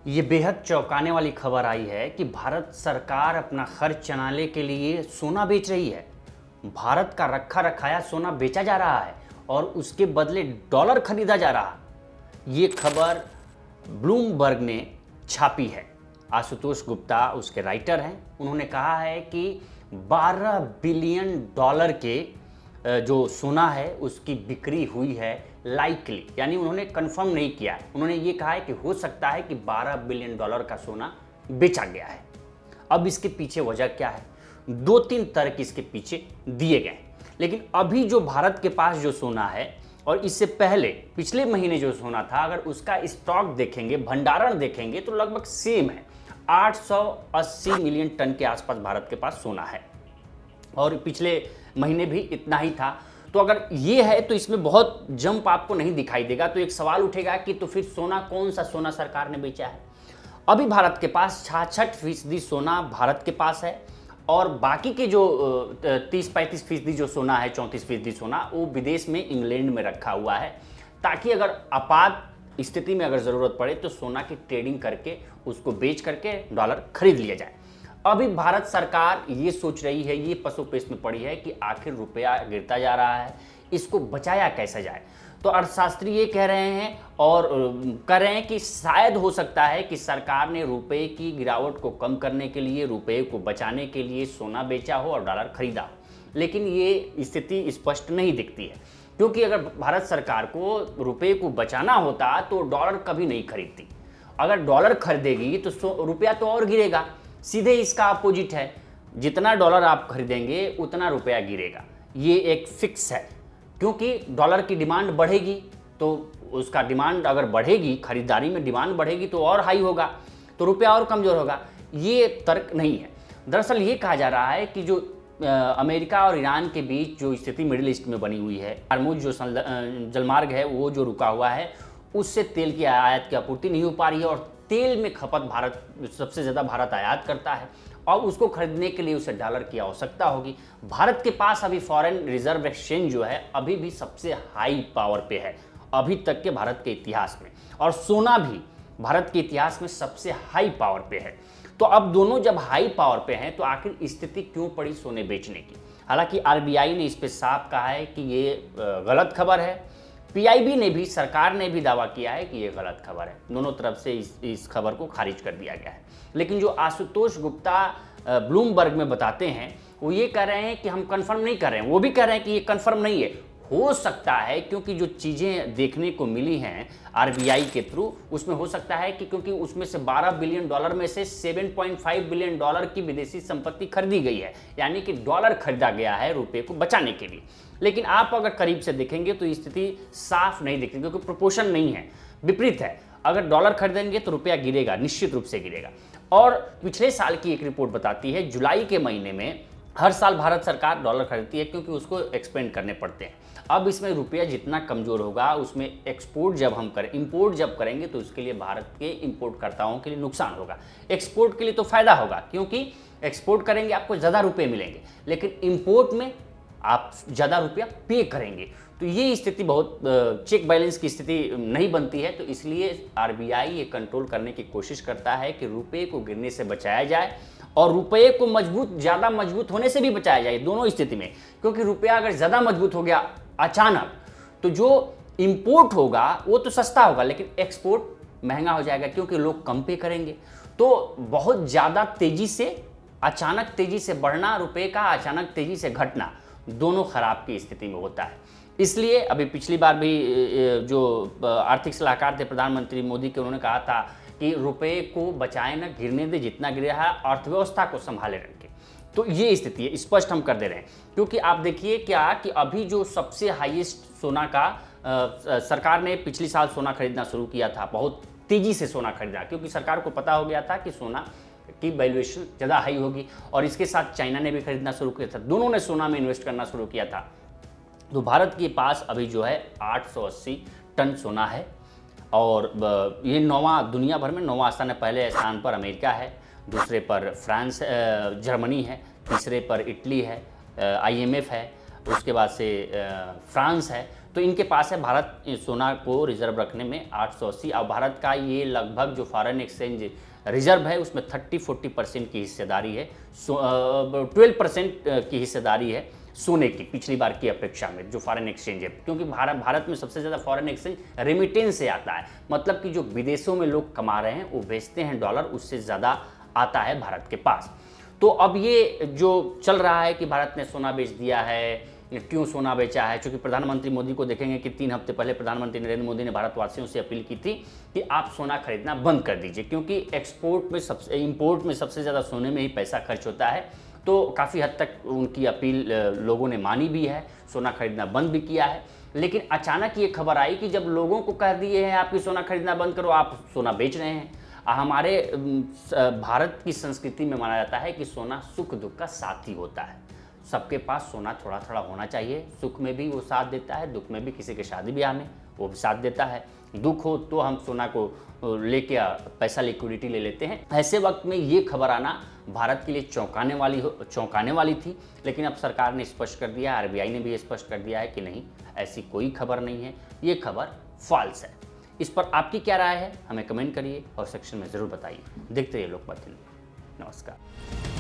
ये बेहद चौंकाने वाली खबर आई है कि भारत सरकार अपना खर्च चलाने के लिए सोना बेच रही है। भारत का रखा रखाया सोना बेचा जा रहा है और उसके बदले डॉलर खरीदा जा रहा है। ये खबर ब्लूमबर्ग ने छापी है। आशुतोष गुप्ता उसके राइटर हैं। उन्होंने कहा है कि 12 बिलियन डॉलर के जो सोना है उसकी बिक्री हुई है लाइकली, यानी उन्होंने कंफर्म नहीं किया है। उन्होंने ये कहा है कि हो सकता है कि 12 बिलियन डॉलर का सोना बेचा गया है। अब इसके पीछे वजह क्या है? 2-3 तर्क इसके पीछे दिए गए हैं। लेकिन अभी जो भारत के पास जो सोना है और इससे पहले पिछले महीने जो सोना था, अगर उसका स्टॉक देखेंगे, भंडारण देखेंगे तो लगभग सेम है। 880 मिलियन टन के आसपास भारत के पास सोना है और पिछले महीने भी इतना ही था। तो अगर ये है तो इसमें बहुत जंप आपको नहीं दिखाई देगा। तो एक सवाल उठेगा कि तो फिर सोना, कौन सा सोना सरकार ने बेचा है? अभी भारत के पास 66% सोना भारत के पास है और बाकी के जो 30-35% जो सोना है, 34% सोना, वो विदेश में, इंग्लैंड में रखा हुआ है, ताकि अगर आपात स्थिति में अगर ज़रूरत पड़े तो सोना की ट्रेडिंग करके उसको बेच करके डॉलर खरीद लिया जाए। अभी भारत सरकार ये सोच रही है, ये पसोपेश में पड़ी है कि आखिर रुपया गिरता जा रहा है, इसको बचाया कैसे जाए। तो अर्थशास्त्री ये कह रहे हैं और कह रहे हैं कि शायद हो सकता है कि सरकार ने रुपए की गिरावट को कम करने के लिए, रुपए को बचाने के लिए सोना बेचा हो और डॉलर खरीदा हो। लेकिन ये स्थिति स्पष्ट नहीं दिखती है, क्योंकि अगर भारत सरकार को रुपए को बचाना होता तो डॉलर कभी नहीं खरीदती। अगर डॉलर खरीदेगी तो रुपया तो और गिरेगा। सीधे इसका अपोजिट है, जितना डॉलर आप खरीदेंगे उतना रुपया गिरेगा। ये एक फिक्स है, क्योंकि डॉलर की डिमांड बढ़ेगी तो उसका डिमांड अगर बढ़ेगी, खरीदारी में डिमांड बढ़ेगी तो और हाई होगा, तो रुपया और कमज़ोर होगा। ये तर्क नहीं है। दरअसल ये कहा जा रहा है कि जो अमेरिका और ईरान के बीच जो स्थिति मिडिल ईस्ट में बनी हुई है, हॉर्मुज़ जो जलमार्ग है वो जो रुका हुआ है, उससे तेल की आयात की आपूर्ति नहीं हो पा रही है और तेल में खपत भारत सबसे ज़्यादा भारत आयात करता है और उसको खरीदने के लिए उसे डॉलर की आवश्यकता होगी। भारत के पास अभी फॉरेन रिजर्व एक्सचेंज जो है अभी भी सबसे हाई पावर पे है अभी तक के भारत के इतिहास में, और सोना भी भारत के इतिहास में सबसे हाई पावर पे है। तो अब दोनों जब हाई पावर पे हैं तो आखिर स्थिति क्यों पड़ी सोने बेचने की? हालांकि आरबीआई ने इस पर साफ कहा है कि ये गलत खबर है। पीआईबी ने भी, सरकार ने भी दावा किया है कि ये गलत खबर है। दोनों तरफ से इस खबर को खारिज कर दिया गया है। लेकिन जो आशुतोष गुप्ता ब्लूमबर्ग में बताते हैं, वो ये कह रहे हैं कि हम कंफर्म नहीं कर रहे हैं। वो भी कह रहे हैं कि ये कंफर्म नहीं है, हो सकता है, क्योंकि जो चीज़ें देखने को मिली हैं आरबीआई के थ्रू, उसमें हो सकता है कि क्योंकि उसमें से 12 बिलियन डॉलर में से 7.5 बिलियन डॉलर की विदेशी संपत्ति खरीदी गई है, यानी कि डॉलर खरीदा गया है रुपये को बचाने के लिए। लेकिन आप अगर करीब से देखेंगे तो स्थिति साफ नहीं दिखती, क्योंकि प्रोपोर्शन नहीं है, विपरीत है। अगर डॉलर खरीदेंगे तो रुपया गिरेगा, निश्चित रूप से गिरेगा। और पिछले साल की एक रिपोर्ट बताती है, जुलाई के महीने में हर साल भारत सरकार डॉलर खरीदती है क्योंकि उसको एक्सपेंड करने पड़ते हैं। अब इसमें रुपया जितना कमज़ोर होगा, उसमें एक्सपोर्ट जब हम करें, इंपोर्ट जब करेंगे तो उसके लिए भारत के इंपोर्टकर्ताओं के लिए नुकसान होगा। एक्सपोर्ट के लिए तो फ़ायदा होगा, क्योंकि एक्सपोर्ट करेंगे आपको ज़्यादा रुपये मिलेंगे, लेकिन इंपोर्ट में आप ज़्यादा रुपया पे करेंगे। तो ये स्थिति बहुत चेक बैलेंस की स्थिति नहीं बनती है। तो इसलिए आरबीआई ये कंट्रोल करने की कोशिश करता है कि रुपये को गिरने से बचाया जाए और रुपये को ज़्यादा मजबूत होने से भी बचाया जाए, दोनों स्थिति में। क्योंकि रुपया अगर ज़्यादा मजबूत हो गया अचानक, तो जो इंपोर्ट होगा वो तो सस्ता होगा, लेकिन एक्सपोर्ट महंगा हो जाएगा, क्योंकि लोग कम पे करेंगे। तो बहुत ज़्यादा तेज़ी से, अचानक तेज़ी से बढ़ना रुपये का, अचानक तेज़ी से घटना, दोनों खराब की स्थिति में होता है। इसलिए अभी पिछली बार भी जो आर्थिक सलाहकार थे प्रधानमंत्री मोदी के, उन्होंने कहा था कि रुपये को बचाए ना, गिरने दे, जितना गिरा है अर्थव्यवस्था को संभाले रखें। तो ये स्थिति है, स्पष्ट हम कर दे रहे हैं। क्योंकि आप देखिए क्या कि अभी जो सबसे हाईएस्ट सोना का सरकार ने पिछली साल सोना खरीदना शुरू किया था, बहुत तेज़ी से सोना खरीदा, क्योंकि सरकार को पता हो गया था कि सोना की वैल्यूएशन ज़्यादा हाई होगी। और इसके साथ चाइना ने भी खरीदना शुरू किया था, दोनों ने सोना में इन्वेस्ट करना शुरू किया था। तो भारत के पास अभी जो है 880 टन सोना है और ये दुनिया भर में 9वां स्थान है। पहले स्थान पर अमेरिका है, दूसरे पर फ्रांस, जर्मनी है, तीसरे पर इटली है, IMF है, उसके बाद से फ्रांस है, तो इनके पास है भारत सोना को रिजर्व रखने में 880। और भारत का ये लगभग जो फॉरेन एक्सचेंज रिजर्व है उसमें 30-40% की हिस्सेदारी है, 12% की हिस्सेदारी है सोने की पिछली बार की अपेक्षा में जो फॉरेन एक्सचेंज है, क्योंकि भारत में सबसे ज़्यादा फॉरेन एक्सचेंज रेमिटेंस से आता है, मतलब कि जो विदेशों में लोग कमा रहे हैं वो भेजते हैं डॉलर, उससे ज़्यादा आता है भारत के पास। तो अब ये जो चल रहा है कि भारत ने सोना बेच दिया है, क्यों सोना बेचा है, क्योंकि प्रधानमंत्री मोदी को देखेंगे कि 3 हफ्ते पहले प्रधानमंत्री नरेंद्र मोदी ने भारतवासियों से अपील की थी कि आप सोना खरीदना बंद कर दीजिए, क्योंकि इंपोर्ट में सबसे ज़्यादा सोने में ही पैसा खर्च होता है। तो काफ़ी हद तक उनकी अपील लोगों ने मानी भी है, सोना खरीदना बंद भी किया है। लेकिन अचानक ये खबर आई कि जब लोगों को कह दिए हैं आपकी सोना खरीदना बंद करो, आप सोना बेच रहे हैं। हमारे भारत की संस्कृति में माना जाता है कि सोना सुख दुख का साथी होता है, सबके पास सोना थोड़ा थोड़ा होना चाहिए, सुख में भी वो साथ देता है, दुख में भी, किसी के शादी ब्याह में वो भी साथ देता है, दुख हो तो हम सोना को लेके पैसा लिक्विडिटी ले लेते हैं। ऐसे वक्त में ये खबर आना भारत के लिए चौंकाने वाली थी, लेकिन अब सरकार ने स्पष्ट कर दिया, आरबीआई ने भी स्पष्ट कर दिया है कि नहीं, ऐसी कोई खबर नहीं है, ये खबर फॉल्स है। इस पर आपकी क्या राय है हमें कमेंट करिए और सेक्शन में ज़रूर बताइए। देखते रहिए लोकमत न्यूज़। नमस्कार।